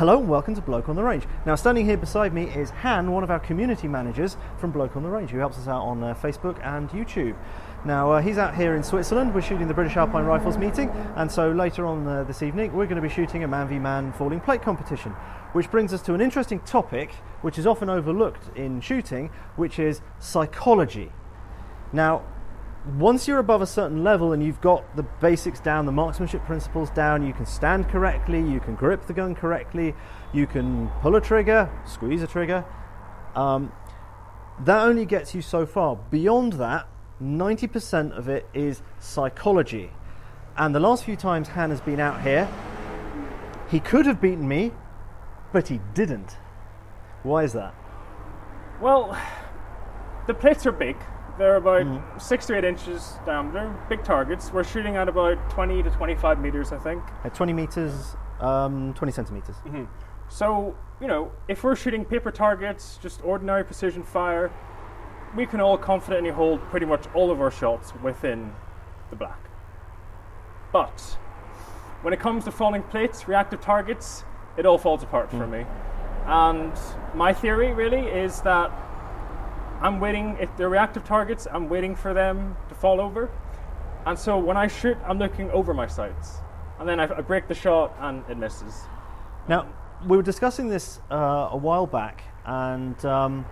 Hello and welcome to Bloke on the Range. Now standing here beside me is Han, one of our community managers from Bloke on the Range, who helps us out on Facebook and YouTube. Now he's out here in Switzerland. We're shooting the British Alpine Rifles meeting, and so later on this evening we're going to be shooting a man-v-man falling plate competition, which brings us to an interesting topic which is often overlooked in shooting, which is psychology. Now, once you're above a certain level and you've got the basics down, the marksmanship principles down, you can stand correctly, you can grip the gun correctly, you can pull a trigger, squeeze a trigger. That only gets you so far. Beyond that, 90% of it is psychology. And the last few times Han has been out here, he could have beaten me, but he didn't. Why is that? Well, the plates are big. They're about 6 to 8 inches down. They're big targets. We're shooting at about 20 to 25 meters, I think. At 20 meters, 20 centimeters. Mm-hmm. So, if we're shooting paper targets, just ordinary precision fire, we can all confidently hold pretty much all of our shots within the black. But when it comes to falling plates, reactive targets, it all falls apart for me. And my theory really is that I'm waiting, if they're reactive targets, I'm waiting for them to fall over. And so when I shoot, I'm looking over my sights. And then I break the shot and it misses. Now, we were discussing this a while back, and Han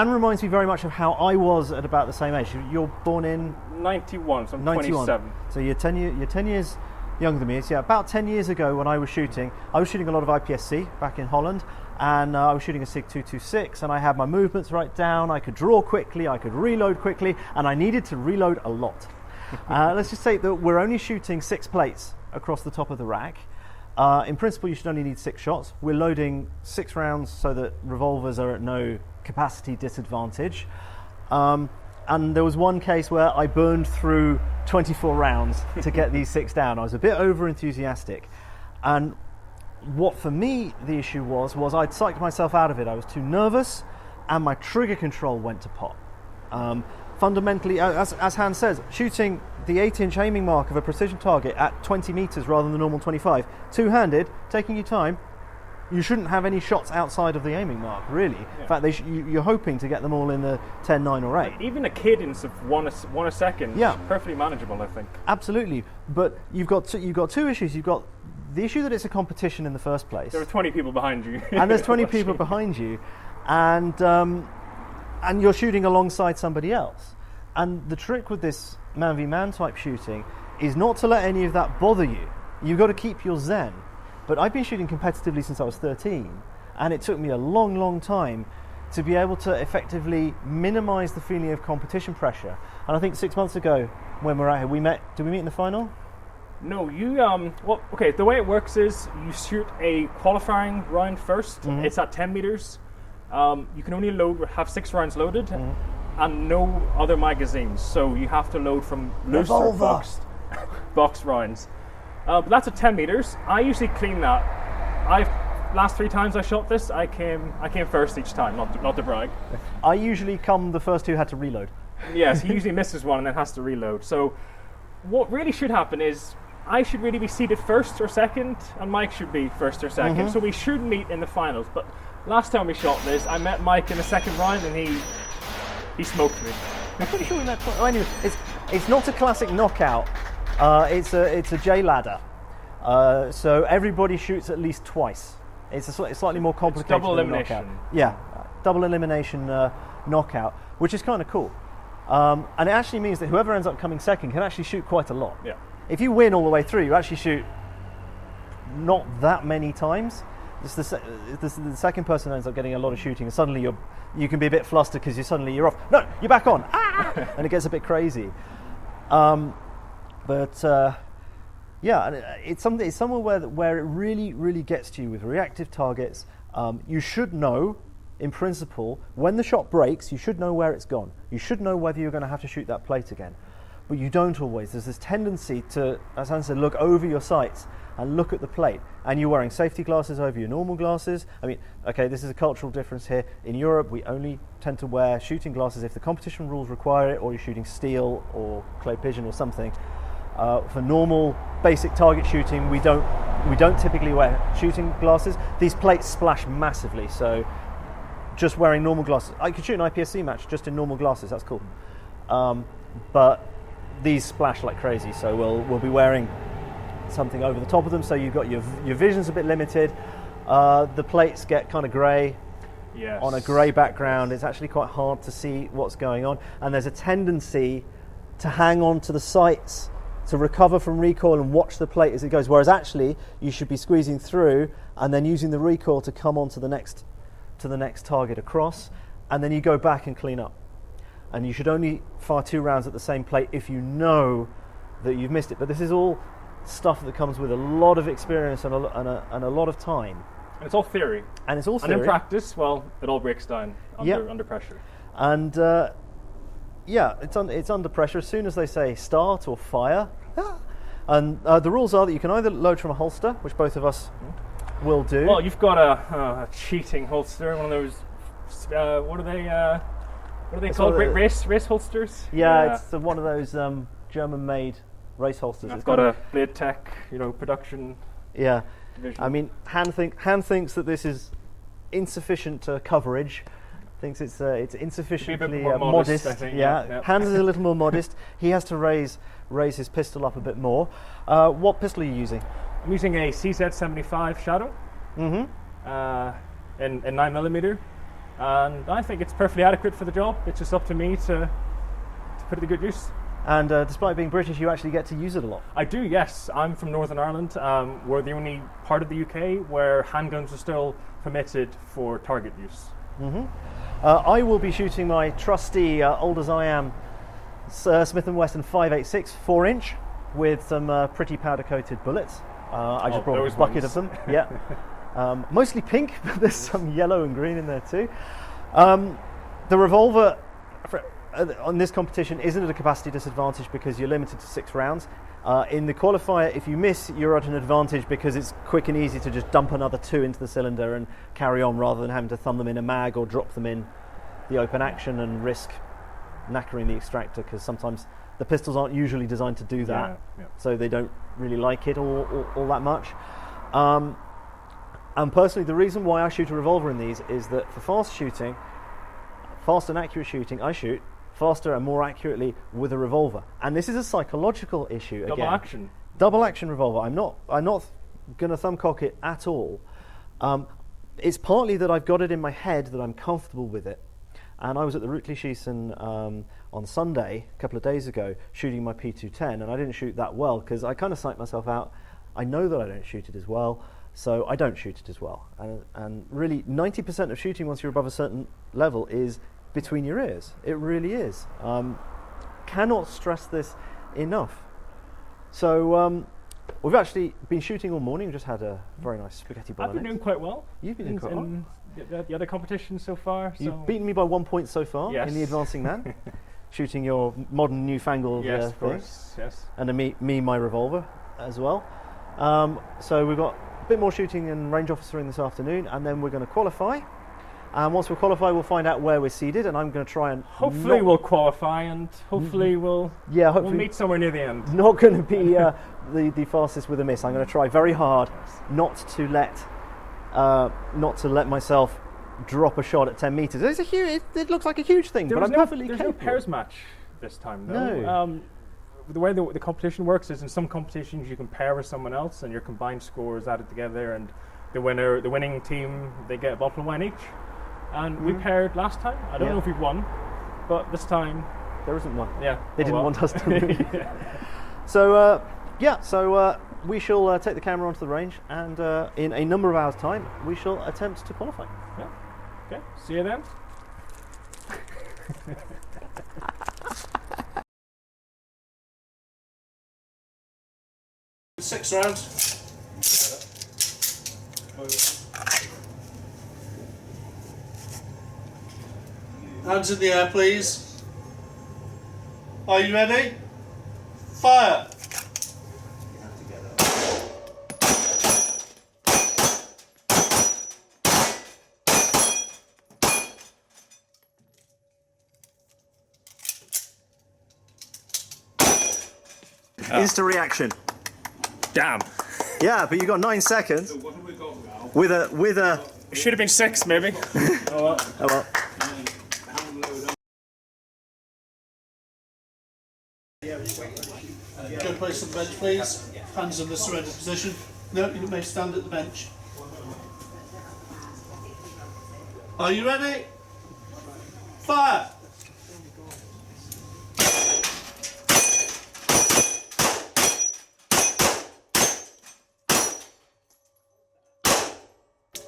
reminds me very much of how I was at about the same age. You're born in 91, so I'm 91. 27. So you're 10 years younger than me. So yeah, about 10 years ago when I was shooting a lot of IPSC back in Holland, and I was shooting a SIG 226, and I had my movements right down. I could draw quickly, I could reload quickly, and I needed to reload a lot. Let's just say that we're only shooting 6 plates across the top of the rack. In principle, you should only need 6 shots. We're loading 6 rounds so that revolvers are at no capacity disadvantage. And there was one case where I burned through 24 rounds to get these 6 down. I was a bit over enthusiastic. And what for me the issue was I'd psyched myself out of it. I was too nervous and my trigger control went to pot. Fundamentally, as Han says, shooting the 8-inch aiming mark of a precision target at 20 meters rather than the normal 25, two-handed, taking your time, you shouldn't have any shots outside of the aiming mark, really. Yeah. In fact, you're hoping to get them all in the 10, 9 or 8. Even a cadence of one a second is perfectly manageable, I think. Absolutely, but you've got two issues. You've got the issue that it's a competition in the first place. There are 20 people behind you. And there's 20 people behind you, and you're shooting alongside somebody else. And the trick with this man-v-man type shooting is not to let any of that bother you. You've got to keep your zen. But I've been shooting competitively since I was 13, and it took me a long, long time to be able to effectively minimize the feeling of competition pressure. And I think 6 months ago, when we're out here, did we meet in the final? No, the way it works is you shoot a qualifying round first. Mm-hmm. It's at 10 meters. You can only have 6 rounds loaded, and no other magazines. So you have to load from looser boxed rounds. But that's at 10 meters. I usually clean that. Last 3 times I shot this, I came first each time, not to brag. I usually come the first who had to reload. Yes, he usually misses one and then has to reload. So what really should happen is I should really be seated first or second, and Mike should be first or second. Mm-hmm. So we should meet in the finals. But last time we shot this, I met Mike in the second round and he smoked me. I'm pretty sure we met. Oh, anyway, it's not a classic knockout. It's a J ladder, so everybody shoots at least twice. It's slightly more complicated. It's double elimination. Yeah, double elimination knockout, which is kind of cool. And it actually means that whoever ends up coming second can actually shoot quite a lot. Yeah. If you win all the way through, you actually shoot not that many times. It's the second person ends up getting a lot of shooting, and suddenly you can be a bit flustered because you're off. No, you're back on. And it gets a bit crazy. But it's somewhere where it really, really gets to you with reactive targets. You should know, in principle, when the shot breaks, you should know where it's gone. You should know whether you're going to have to shoot that plate again. But you don't always. There's this tendency to, as Han said, look over your sights and look at the plate. And you're wearing safety glasses over your normal glasses. I mean, okay, this is a cultural difference here. In Europe, we only tend to wear shooting glasses if the competition rules require it, or you're shooting steel or clay pigeon or something. For normal basic target shooting, we don't typically wear shooting glasses. These plates splash massively, so just wearing normal glasses. I could shoot an IPSC match just in normal glasses. That's cool. But these splash like crazy, so we'll be wearing something over the top of them, so you've got your vision's a bit limited. The plates get kind of grey. Yes. On a grey background, it's actually quite hard to see what's going on, and there's a tendency to hang on to the sights to recover from recoil and watch the plate as it goes, whereas actually you should be squeezing through and then using the recoil to come on to the next target across, and then you go back and clean up. And you should only fire 2 rounds at the same plate if you know that you've missed it. But this is all stuff that comes with a lot of experience and a lot of time. And it's all theory. And it's all theory. And in practice, well, it all breaks down under pressure. And it's under pressure. As soon as they say start or fire, and the rules are that you can either load from a holster, which both of us will do. Well, you've got a cheating holster, one of those. What are they called? Race holsters. Yeah, it's one of those German-made race holsters. It's got a Blade Tech, production. Yeah. Division. I mean, Han thinks that this is insufficient coverage. Thinks it's insufficiently modest. I think. Yeah. Hans is a little more modest. He has to raise his pistol up a bit more. What pistol are you using? I'm using a CZ75 Shadow. Mm-hmm. In 9mm, and I think it's perfectly adequate for the job. It's just up to me to put it to good use. And despite being British, you actually get to use it a lot. I do, yes. I'm from Northern Ireland. We're the only part of the UK where handguns are still permitted for target use. Mm-hmm. I will be shooting my trusty, old as I am, Smith & Wesson 5.86 4-inch with some pretty powder-coated bullets. I just brought a bucket of them. Yeah, mostly pink, but there's some yellow and green in there too. The revolver on this competition isn't at a capacity disadvantage because you're limited to 6 rounds. In the qualifier, if you miss, you're at an advantage because it's quick and easy to just dump another 2 into the cylinder and carry on rather than having to thumb them in a mag or drop them in the open action and risk knackering the extractor, because sometimes the pistols aren't usually designed to do that, so they don't really like it all that much. And personally, the reason why I shoot a revolver in these is that for fast and accurate shooting, I shoot faster and more accurately with a revolver. And this is a psychological issue again. Double action revolver. I'm not going to thumb cock it at all. It's partly that I've got it in my head that I'm comfortable with it. And I was at the Rütli-Schießen on Sunday, a couple of days ago, shooting my P210, and I didn't shoot that well because I kind of psyched myself out. I know that I don't shoot it as well, so I don't shoot it as well. And really, 90% of shooting once you're above a certain level is between your ears. It really is. Cannot stress this enough. So we've actually been shooting all morning. We just had a very nice spaghetti bolognese. I've been doing quite well. You've been doing quite well. The other competitions so far. You've beaten me by 1 point so far in the advancing man, shooting your modern newfangled of thing. course, yes. And me my revolver as well. So we've got a bit more shooting and range officering this afternoon, and then we're going to qualify. And once we qualify, we'll find out where we're seeded, and I'm going to try and hopefully we'll qualify, and hopefully we'll meet somewhere near the end. Not going to be the fastest with a miss. I'm going to try very hard not to let myself drop a shot at 10 meters. It looks like a huge thing, but I'm perfectly capable. There's no pairs match this time, though. No. The way the competition works is in some competitions you can pair with someone else, and your combined score is added together, and the winning team, they get a bottle of wine each. And we paired last time. I don't know if we've won, but this time there isn't one. Yeah, they didn't want us to win. So we shall take the camera onto the range, and in a number of hours' time, we shall attempt to qualify. Yeah. Okay. See you then. 6 rounds. Hands in the air, please. Are you ready? Fire! Instant reaction. Damn. Yeah, but you got 9 seconds. What have we got now? With a. It should have been 6, maybe. Oh well. Oh well. Go place on the bench, please. Hands in the surrender position. No, you may stand at the bench. Are you ready? Fire!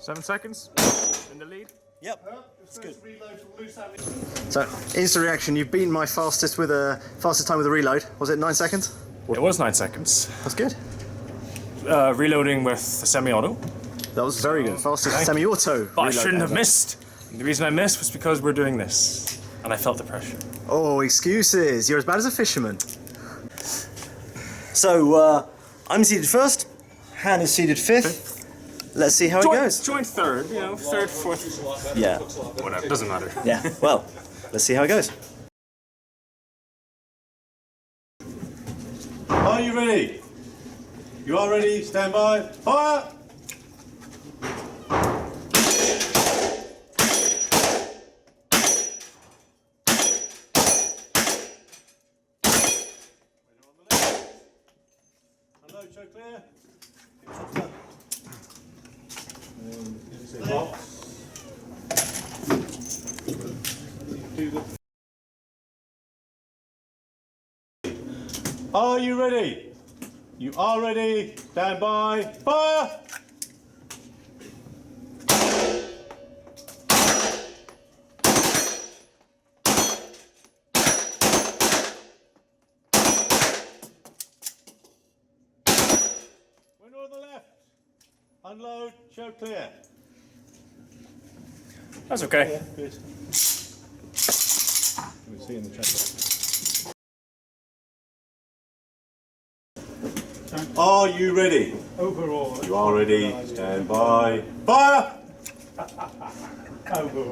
Seven seconds. In the lead. Yep. It's good. Reload from loose ammo. So instant reaction. You've beaten my fastest time with a reload. Was it 9 seconds? It was 9 seconds. That's good. Reloading with semi-auto. That was very good. Fastest semi-auto. But I reload shouldn't have ever. missed. And the reason I missed was because we're doing this. And I felt the pressure. Oh, excuses. You're as bad as a fisherman. So, I'm seated first. Han is seated fifth. Let's see how it goes. Joint third, you know, third, fourth. Yeah. Whatever, doesn't matter. Yeah. Well, let's see how it goes. Are you ready? You are ready, stand by, fire! Hello, choke clear. Are you ready? You are ready. Stand by. Fire! Window on the left. Unload. Show clear. That's okay. Good. Can we see in the chat box? Are you ready? Overall. You are ready. Stand by. Fire! Overall.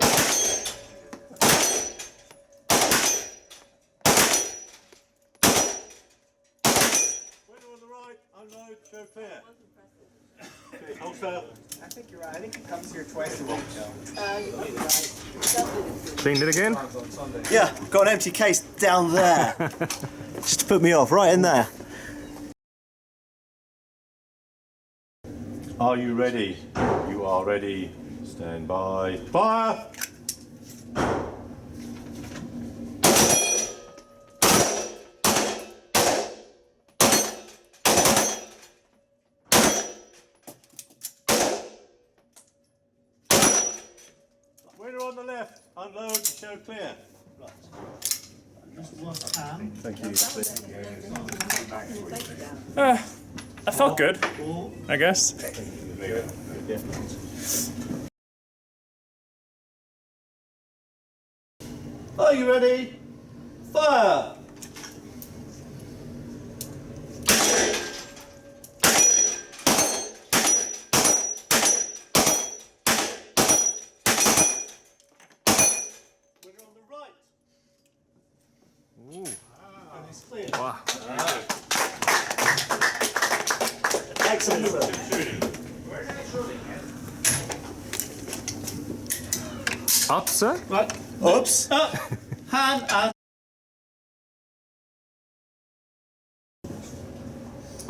Window on the right. Unload. Show clear. Okay, hold still. I think you're right. I think he comes here twice a week, though. Cleaned it again? Yeah, got an empty case down there. Just to put me off, right in there. Are you ready? You are ready. Stand by. Fire! Winner on the left. Unload. Show clear. Thank you. I felt good, I guess. Are you ready? Fire! Winner on the right. Ooh. And it's clear. Wow. Excellent. Up, sir? Right. Oops. Up. Han and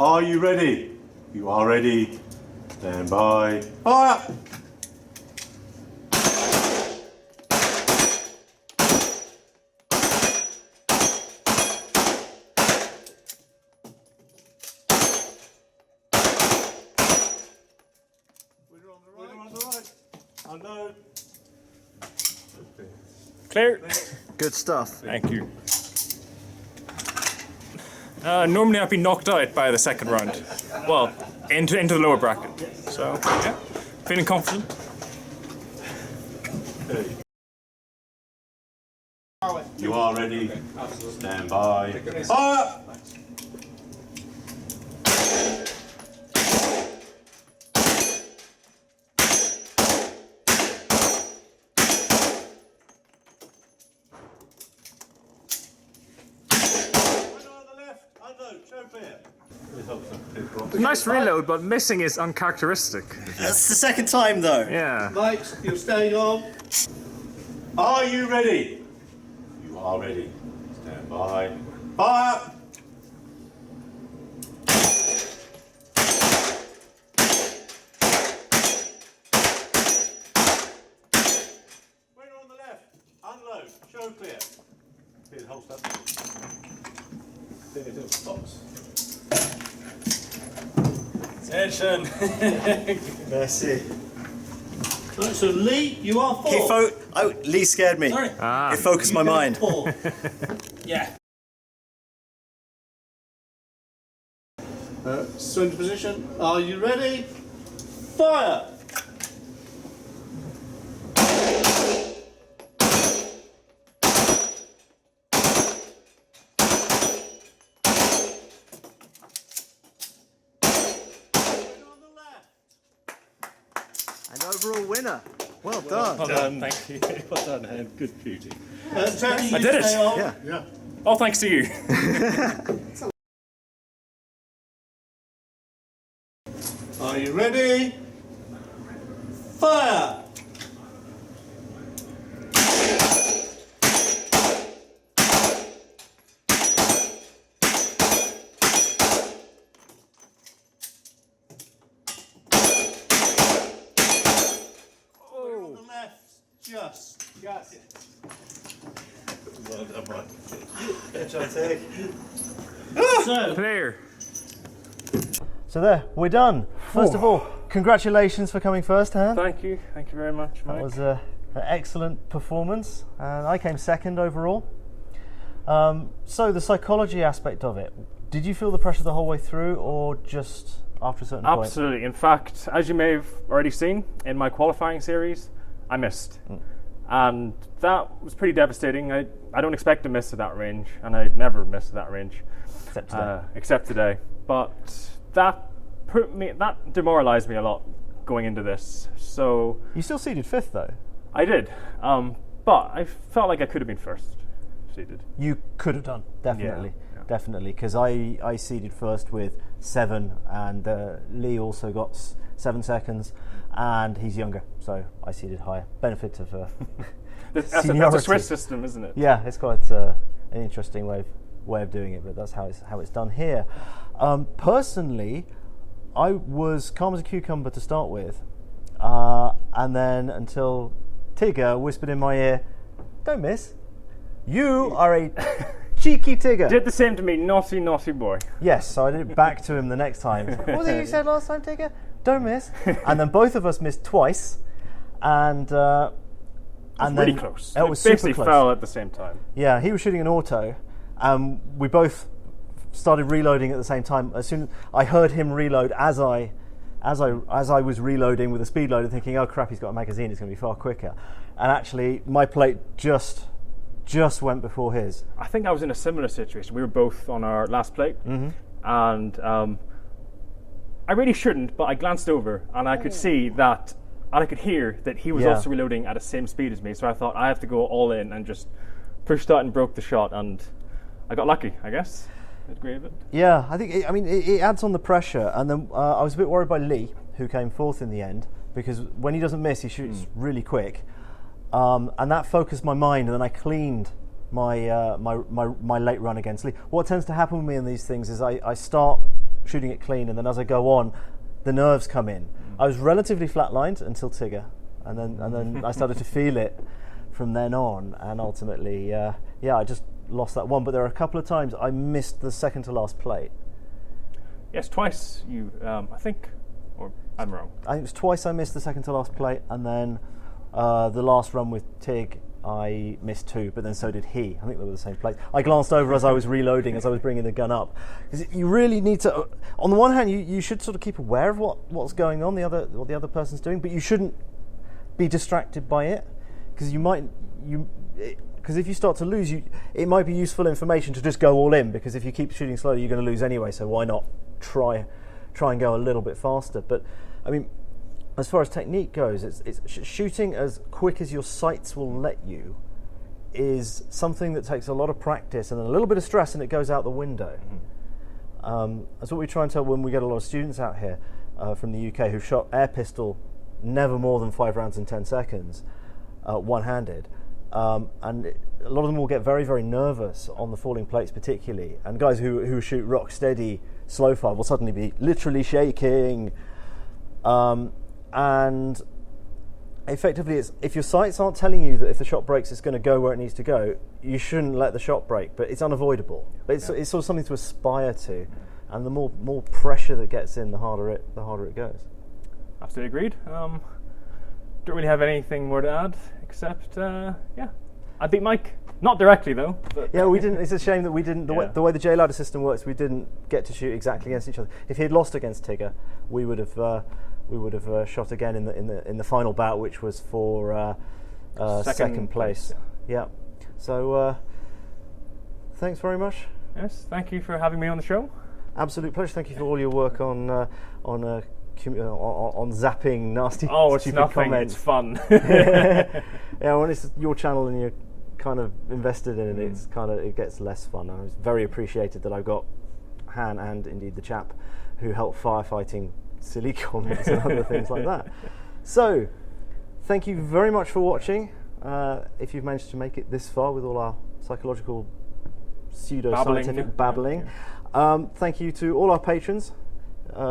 Are you ready? You are ready. Stand by. Fire! Winner on the right. Unload. Clear. Good stuff. Thank you. Normally I'd be knocked out by the second round. Well, into the lower bracket. So, yeah. Feeling confident. You are ready. Stand by. Fire! Winner on the left. Unload. show clear. It helps them clear from. Nice reload, but missing is uncharacteristic. That's the second time though. Yeah. Mate, you're staying on. Are you ready? You are ready. Stand by. Fire! Winner on the left. Unload. Show clear. Clear the holster. Clear the box. Attention. Merci. Right, so Lee, you are 4. Lee scared me. Sorry. It focused my mind. 4. Yeah. Surrender position. Are you ready? Fire! And overall winner. Well done. Well done. Thank you. Well done, Hen. Good shooting. Tony, you I did it. stay on. Yeah. Yeah. All thanks to you. Are you ready? Fire! On the left, just. Yes. Well done, Mike. So, Clear. So there, we're done. First of all, congratulations for coming first, Han. Thank you. Thank you very much, Mike. That was an excellent performance, and I came second overall. So the psychology aspect of it, did you feel the pressure the whole way through, or just after a certain point? Absolutely. In fact, as you may have already seen in my qualifying series, I missed. And that was pretty devastating. I don't expect to miss at that range, and I never miss at that range. Except today. But that demoralised me a lot going into this. So You still seeded fifth, though. I did. But I felt like I could have been first seeded. You could have done, definitely. Yeah. Definitely, because I seeded first with 7, and Lee also got 7 seconds, and he's younger, so I seeded higher. Benefit of That's a seniority. Swiss system, isn't it? Yeah, it's quite an interesting way of doing it, but that's how it's done here. Personally, I was calm as a cucumber to start with, and then until Tigger whispered in my ear, "Don't miss. You are a cheeky Tigger." Did the same to me, naughty boy. Yes, so I did it back to him the next time. What was it you said last time, Tigger? Don't miss. And then both of us missed twice, and Really close. It was basically super close. fell at the same time. Yeah, he was shooting an auto. We both started reloading at the same time. As soon as I heard him reload, as I was reloading with a speed loader, thinking, "Oh crap, he's got a magazine. It's going to be far quicker." And actually, my plate just went before his. I think I was in a similar situation. We were both on our last plate, and I really shouldn't, but I glanced over and I could see that, and I could hear that he was Yeah. also reloading at the same speed as me. So I thought I have to go all in and just push that and broke the shot, and I got lucky, I guess. I'd agree with it. Yeah, I think it adds on the pressure. And then I was a bit worried by Lee, who came fourth in the end, because when he doesn't miss, he shoots really quick, and that focused my mind. And then I cleaned my my late run against Lee. What tends to happen with me in these things is I start shooting it clean, and then as I go on, the nerves come in. I was relatively flatlined until Tigger, and then I started to feel it from then on, and ultimately, I just lost that one. But there are a couple of times I missed the second to last plate. Yes, twice you, I think, or I'm wrong. I think it was twice I missed the second to last plate, and then the last run with Tig, I missed 2, but then so did he. I think they were the same plate. I glanced over as I was reloading, as I was bringing the gun up. Because you really need to, on the one hand, you should sort of keep aware of what's going on, what the other person's doing, but you shouldn't be distracted by it, because because if you start to lose, it might be useful information to just go all in, because if you keep shooting slowly, you're going to lose anyway, so why not try and go a little bit faster. But, I mean, as far as technique goes, it's shooting as quick as your sights will let you is something that takes a lot of practice and a little bit of stress, and it goes out the window. That's what we try and tell when we get a lot of students out here from the UK who've shot air pistol never more than 5 rounds in 10 seconds, one-handed. And a lot of them will get very, very nervous on the falling plates particularly. And guys who shoot rock steady slow fire will suddenly be literally shaking. And effectively, it's, if your sights aren't telling you that if the shot breaks it's going to go where it needs to go, you shouldn't let the shot break, but it's unavoidable. But it's sort of something to aspire to, and the more pressure that gets in, the harder it goes. Absolutely agreed. Don't really have anything more to add, except, I beat Mike. Not directly, though. But Yeah, we didn't. It's a shame that we didn't. The way the J ladder system works, we didn't get to shoot exactly against each other. If he had lost against Tigger, we would have shot again in the final bout, which was for second place. Yeah. So thanks very much. Yes, thank you for having me on the show. Absolute pleasure. Thank you for all your work on zapping nasty, Oh, it's stupid nothing. comments. It's fun. Yeah, when it's your channel and you're kind of invested in it, it gets less fun. I was very appreciated that I got Han and indeed the chap who helped firefighting silly comments and other things like that. So, thank you very much for watching. If you've managed to make it this far with all our psychological pseudo-scientific babbling. Thank you to all our patrons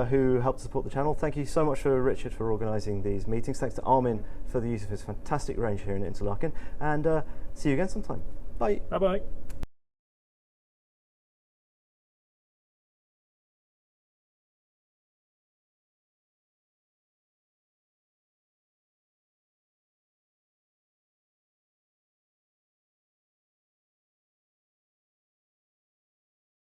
who helped support the channel. Thank you so much for Richard for organising these meetings. Thanks to Armin for the use of his fantastic range here in Interlaken. And see you again sometime. Bye. Bye-bye.